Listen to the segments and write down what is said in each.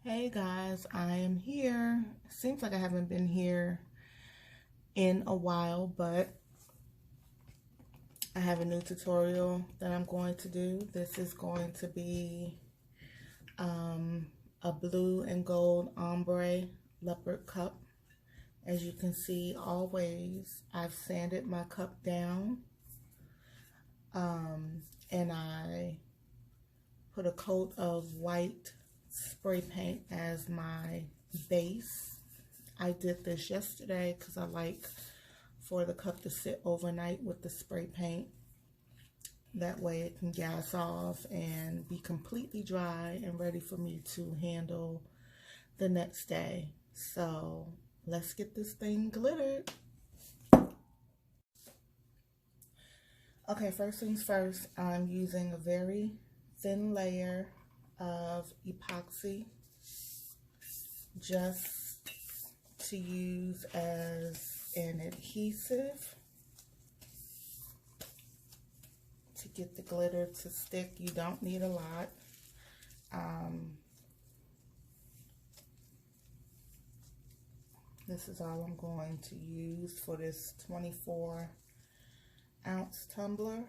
Hey guys, I am here. Seems like I haven't been here in a while, but I have a new tutorial that I'm going to do. This is going to be a blue and gold ombre leopard cup. As you can see, always I've sanded my cup down and I put a coat of white spray paint as my base. I did this yesterday because I like for the cup to sit overnight with the spray paint. That way it can gas off and be completely dry and ready for me to handle the next day. So let's get this thing glittered. Okay, first things first, I'm using a very thin layer of epoxy just to use as an adhesive to get the glitter to stick. You don't need a lot. This is all I'm going to use for this 24-ounce tumbler.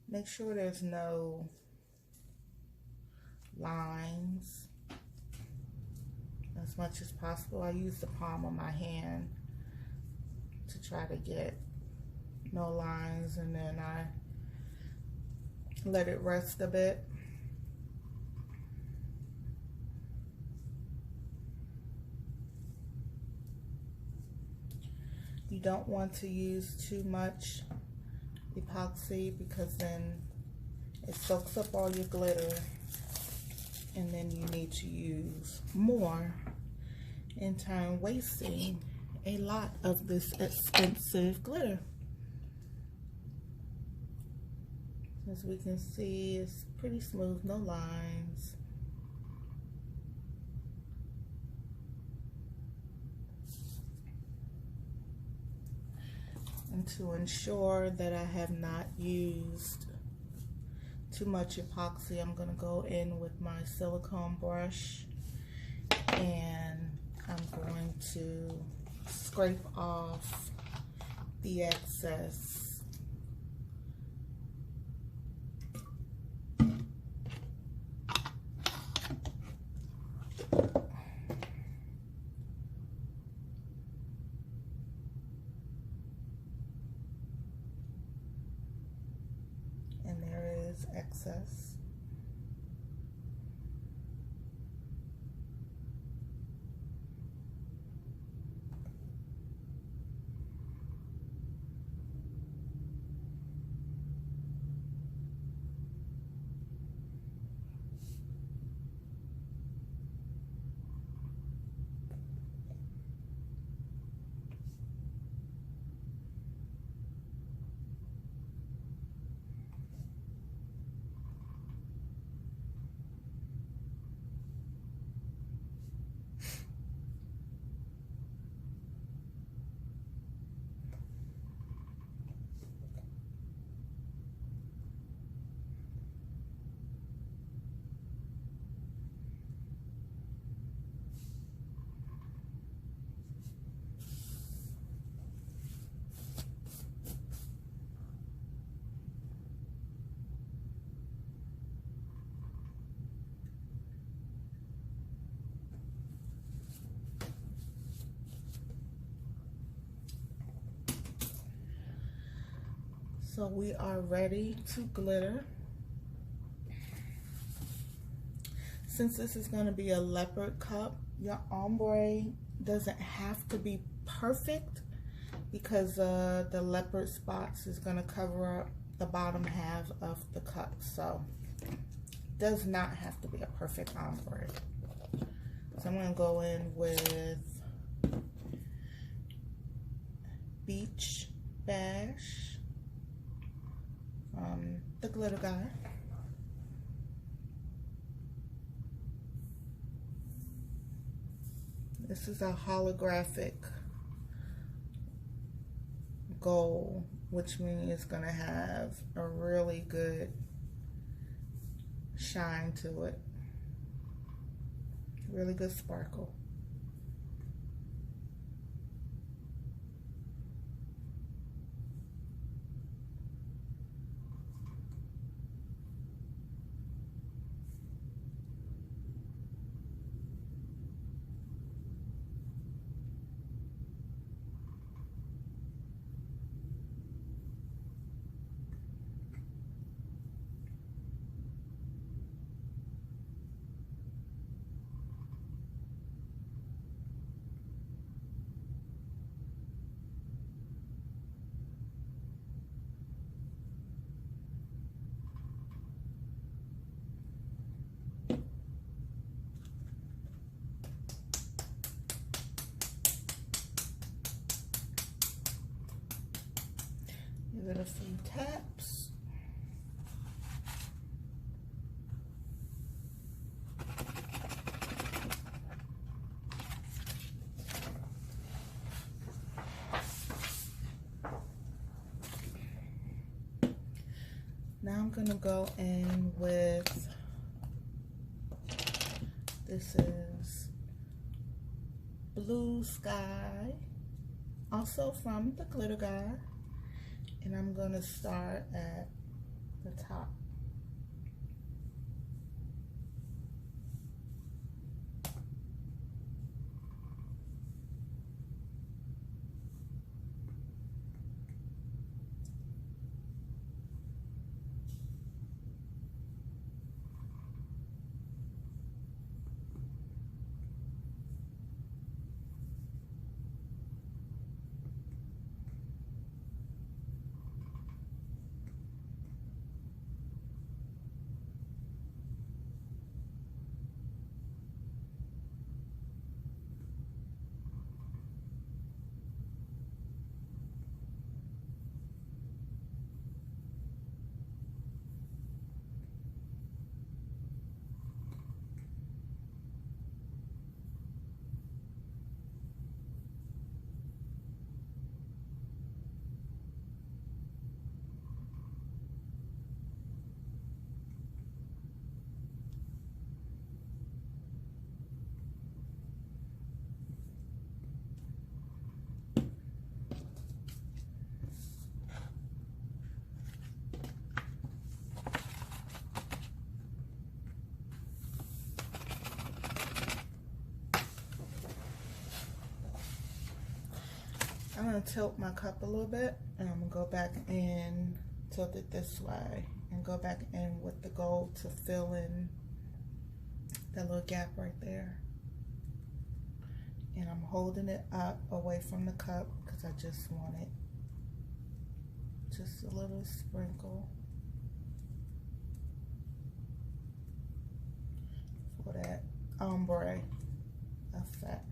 Make sure there's no lines as much as possible. I use the palm of my hand to try to get no lines, and then I let it rest a bit. You don't want to use too much epoxy because then it soaks up all your glitter and then you need to use more, in turn wasting a lot of this expensive glitter. As we can see, it's pretty smooth, no lines. And to ensure that I have not used too much epoxy, I'm going to go in with my silicone brush and I'm going to scrape off the excess. And there is excess. So we are ready to glitter. Since this is going to be a leopard cup, your ombre doesn't have to be perfect because the leopard spots is going to cover up the bottom half of the cup. So it does not have to be a perfect ombre. So I'm going to go in with Beach Bash. The glitter guy. This is a holographic gold which means it's going to have a really good shine to it. Really good sparkle. Give it a few taps. Now I'm gonna go in with, this is Blue Sky, also from the Glitter Guy. And I'm going to start at the top. I'm going to tilt my cup a little bit, and I'm going to go back and tilt it this way and go back in with the gold to fill in that little gap right there. And I'm holding it up away from the cup because I just want it just a little sprinkle for that ombre effect.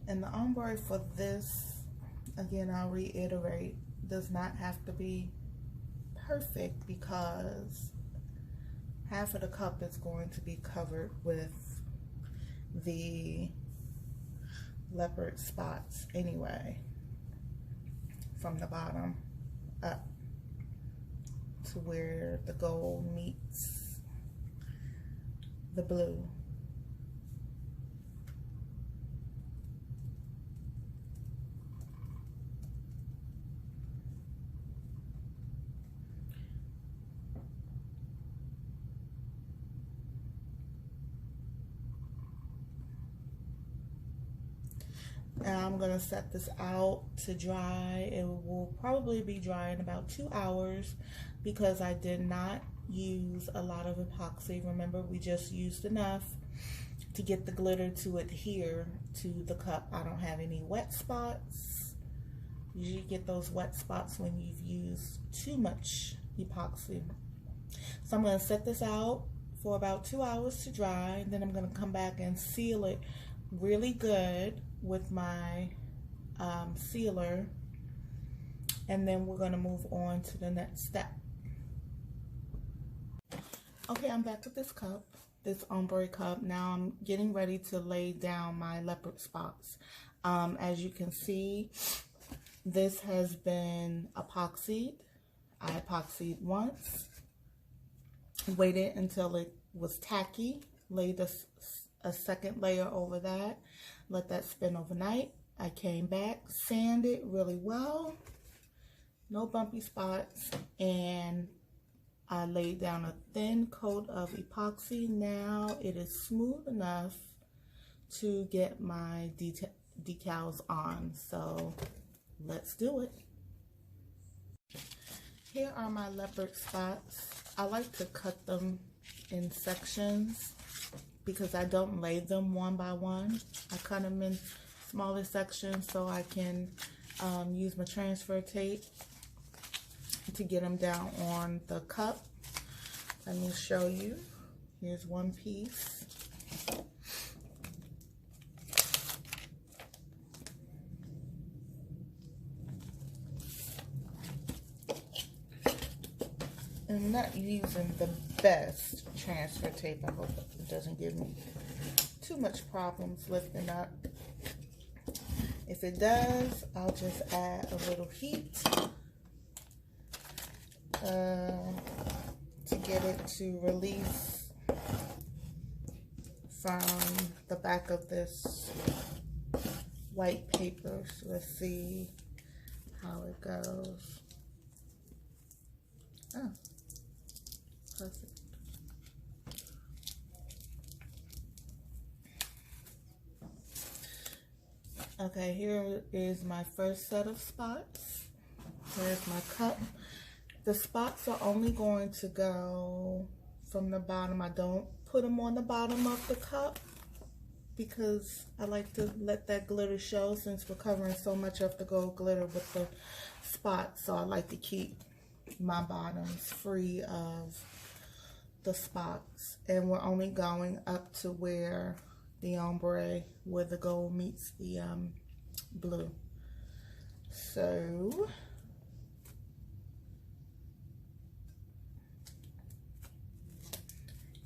And the ombre for this, again, I'll reiterate, does not have to be perfect because half of the cup is going to be covered with the leopard spots anyway, from the bottom up to where the gold meets the blue. Now I'm going to set this out to dry. It will probably be dry in about 2 hours because I did not use a lot of epoxy. Remember, we just used enough to get the glitter to adhere to the cup. I don't have any wet spots. You usually get those wet spots when you've used too much epoxy So I'm going to set this out for about 2 hours to dry, and then I'm going to come back and seal it really good with my sealer, and then we're going to move on to the next step. Okay, I'm back with this cup, this ombre cup. Now I'm getting ready to lay down my leopard spots. As you can see, this has been epoxied. I epoxied once, waited until it was tacky, laid a second layer over that, let that spin overnight. I came back, sanded really well, no bumpy spots, and I laid down a thin coat of epoxy. Now it is smooth enough to get my decals on, so let's do it. Here are my leopard spots. I like to cut them in sections because I don't lay them one by one. I cut them in smaller sections so I can use my transfer tape to get them down on the cup. Let me show you. Here's one piece. I'm not using the best transfer tape. I hope it doesn't give me too much problems lifting up. If it does, I'll just add a little heat to get it to release from the back of this white paper. So let's see how it goes. Oh, perfect. Okay, here is my first set of spots. Here's my cup. The spots are only going to go from the bottom. I don't put them on the bottom of the cup because I like to let that glitter show, since we're covering so much of the gold glitter with the spots. So I like to keep my bottoms free of the spots. And we're only going up to where the ombre, where the gold meets the blue. So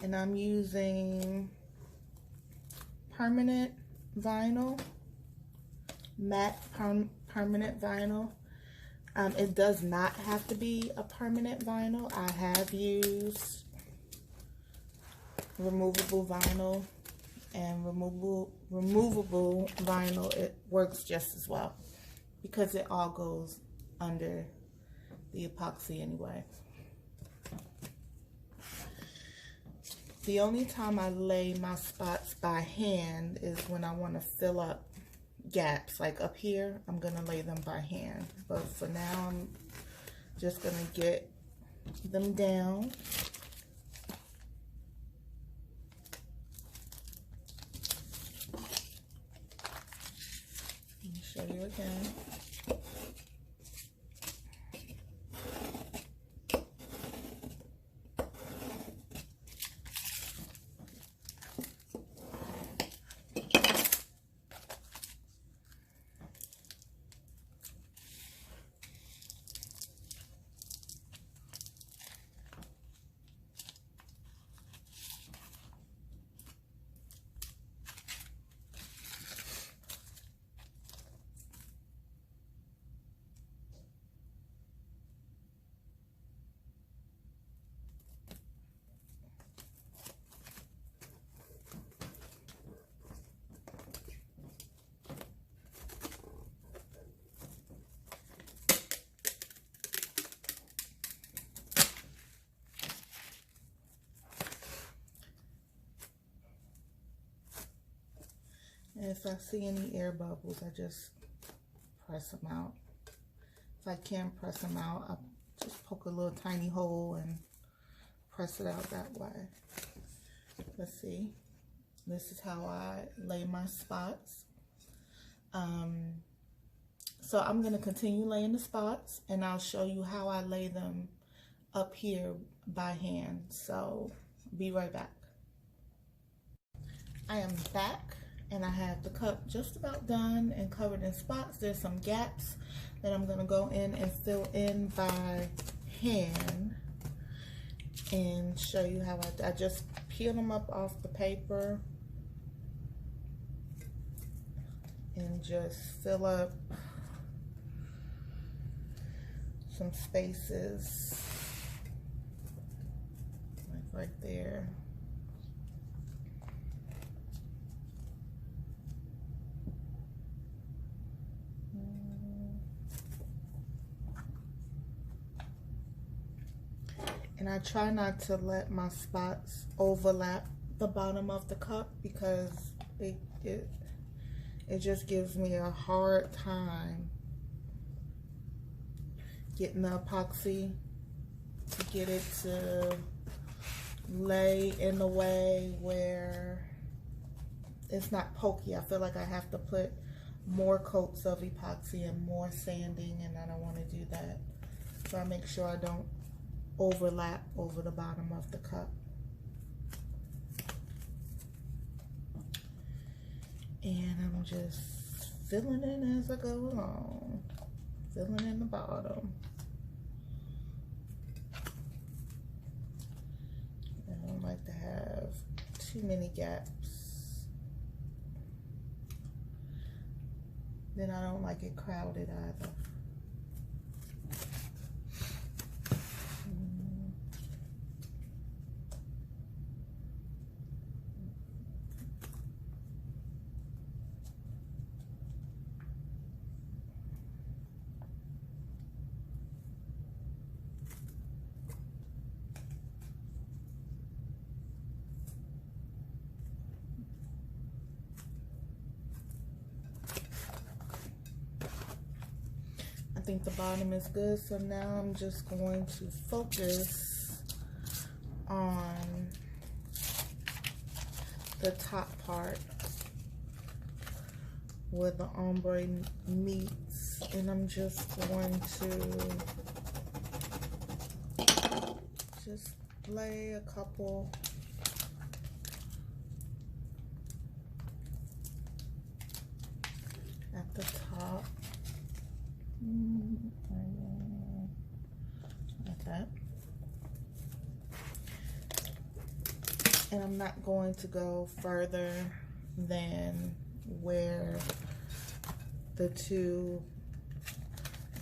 and I'm using permanent vinyl, matte permanent vinyl. It does not have to be a permanent vinyl. I have used removable vinyl, and removable vinyl, it works just as well because it all goes under the epoxy anyway. The only time I lay my spots by hand is when I want to fill up gaps. Like up here, I'm going to lay them by hand. But for now, I'm just going to get them down. Let me show you again. And if I see any air bubbles, I just press them out. If I can't press them out, I just poke a little tiny hole and press it out that way. Let's see. This is how I lay my spots. So I'm going to continue laying the spots, and I'll show you how I lay them up here by hand. So be right back. I am back and I have the cup just about done and covered in spots. There's some gaps that I'm gonna go in and fill in by hand and show you how I just peel them up off the paper and just fill up some spaces like right there. And I try not to let my spots overlap the bottom of the cup because it just gives me a hard time getting the epoxy to get it to lay in the way where it's not pokey. I feel like I have to put more coats of epoxy and more sanding, and I don't want to do that. So I make sure I don't overlap over the bottom of the cup. And I'm just filling in as I go along, filling in the bottom. I don't like to have too many gaps. Then I don't like it crowded either. I think the bottom is good, so now I'm just going to focus on the top part where the ombre meets, and I'm just going to just lay a couple at the top. Like that. And I'm not going to go further than where the two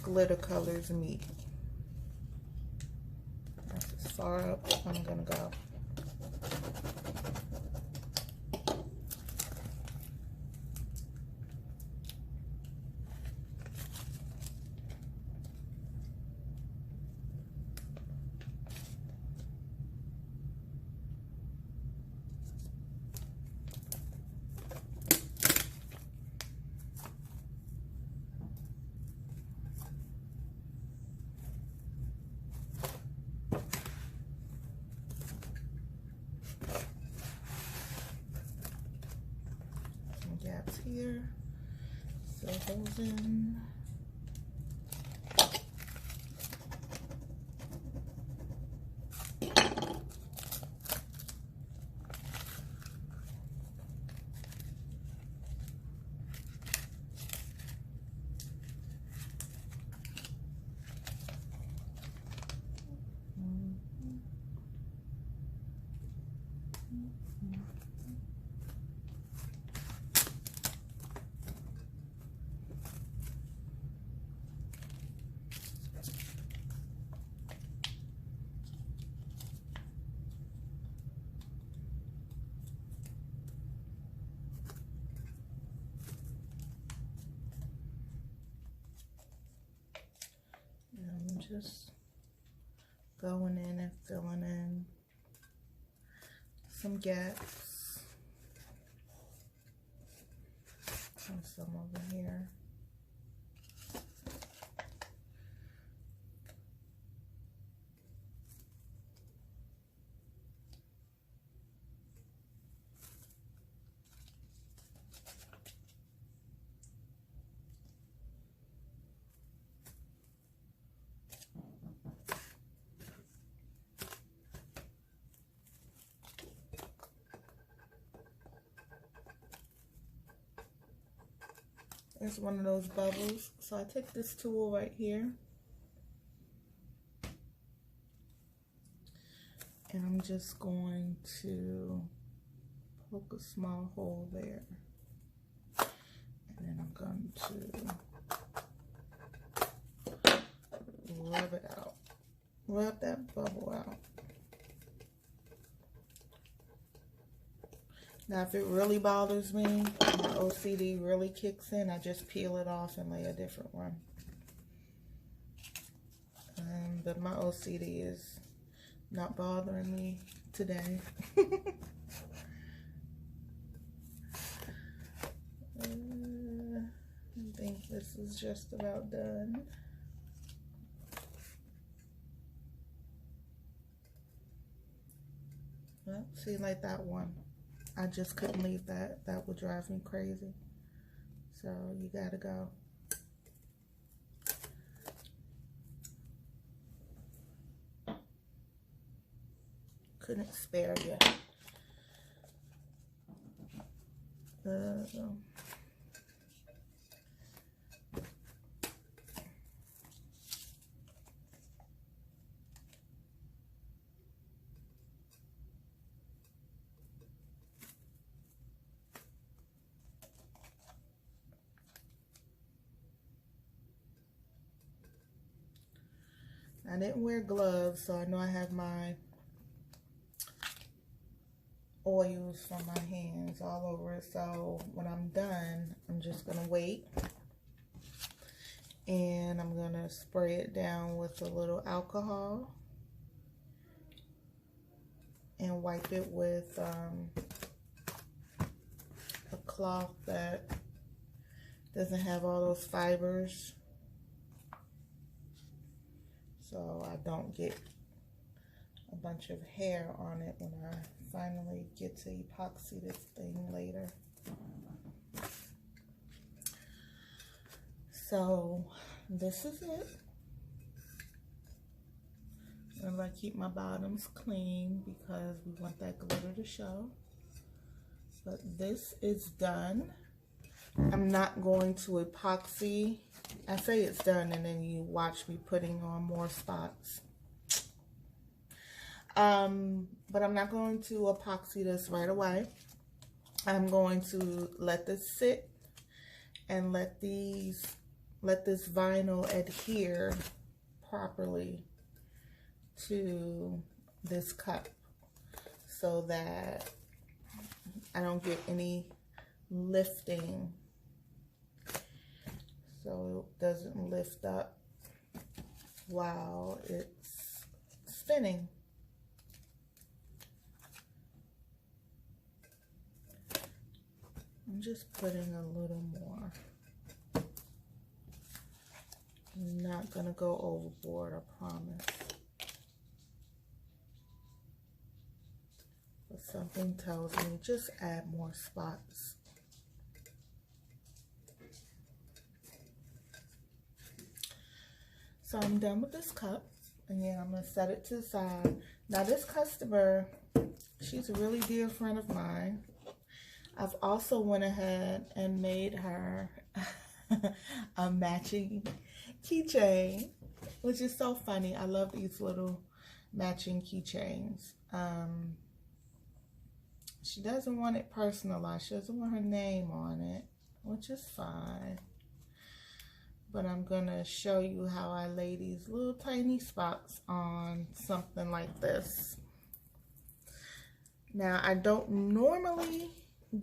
glitter colors meet. That's as far up as I'm gonna go. Gaps here, fill those in. Just going in and filling in some gaps and some over here. It's one of those bubbles. So I take this tool right here. And I'm just going to poke a small hole there. And then I'm going to rub it out. Rub that bubble out. Now, if it really bothers me, my OCD really kicks in, I just peel it off and lay a different one. But my OCD is not bothering me today. I think this is just about done. Well, see, like that one. I just couldn't leave that. That would drive me crazy. So you gotta go. Couldn't spare you. I didn't wear gloves, so I know I have my oils from my hands all over it. So when I'm done, I'm just gonna wait, and I'm gonna spray it down with a little alcohol and wipe it with a cloth that doesn't have all those fibers, so I don't get a bunch of hair on it when I finally get to epoxy this thing later. So this is it. And I keep my bottoms clean because we want that glitter to show. But this is done. I'm not going to epoxy. I say it's done and then you watch me putting on more spots. But I'm not going to epoxy this right away. I'm going to let this sit and let this vinyl adhere properly to this cup so that I don't get any lifting, so it doesn't lift up while it's spinning. I'm just putting a little more. I'm not gonna go overboard, I promise. But something tells me just add more spots. So I'm done with this cup. Again, I'm gonna set it to the side. Now this customer, she's a really dear friend of mine. I've also went ahead and made her a matching keychain, which is so funny. I love these little matching keychains. She doesn't want it personalized. She doesn't want her name on it, which is fine. But I'm gonna show you how I lay these little tiny spots on something like this. Now, I don't normally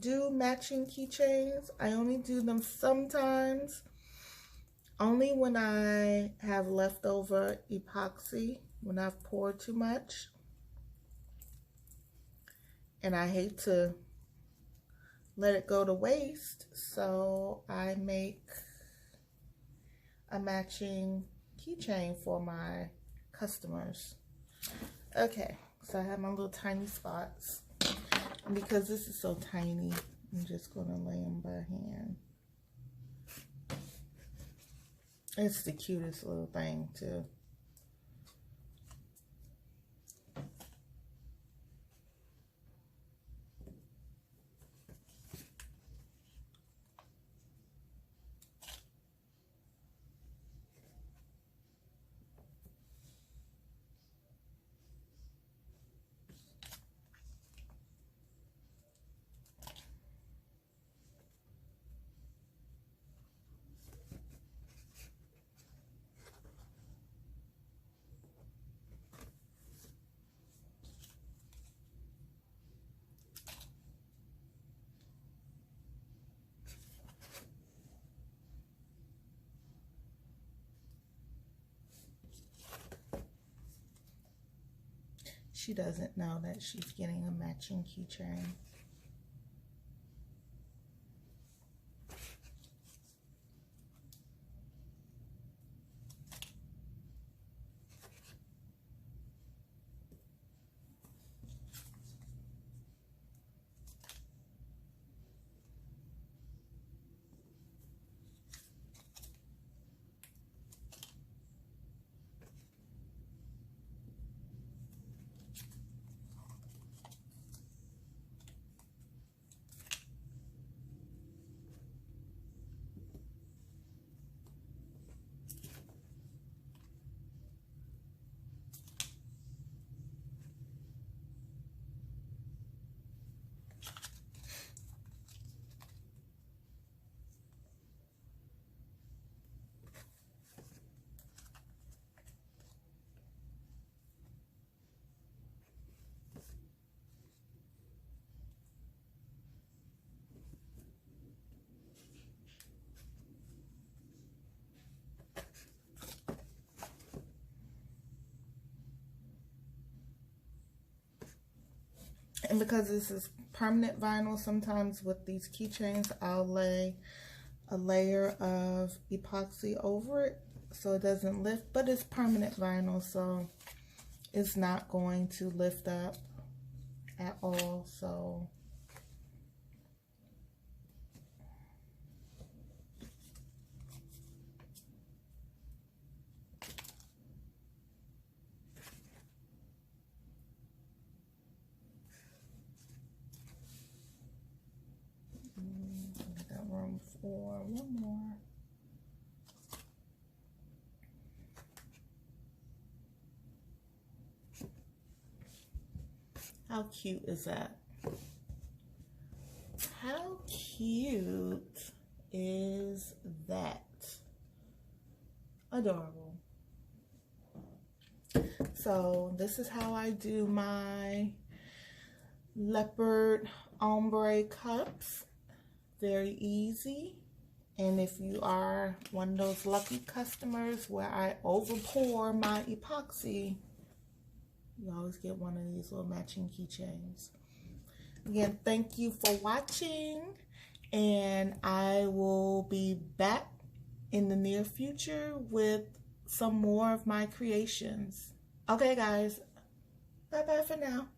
do matching keychains. I only do them sometimes, only when I have leftover epoxy, when I've poured too much and I hate to let it go to waste, so I make a matching keychain for my customers. Okay, so I have my little tiny spots. And because this is so tiny, I'm just gonna lay them by hand. It's the cutest little thing too. she doesn't know that she's getting a matching keychain. And because this is permanent vinyl, sometimes with these keychains, I'll lay a layer of epoxy over it so it doesn't lift, but it's permanent vinyl, so it's not going to lift up at all. So got room for one more. How cute is that? How cute is that? Adorable. So this is how I do my Leopard ombre cups. Very easy. And if you are one of those lucky customers where I overpour my epoxy, you always get one of these little matching keychains. Again, thank you for watching, and I will be back in the near future with some more of my creations. Okay, guys. Bye-bye for now.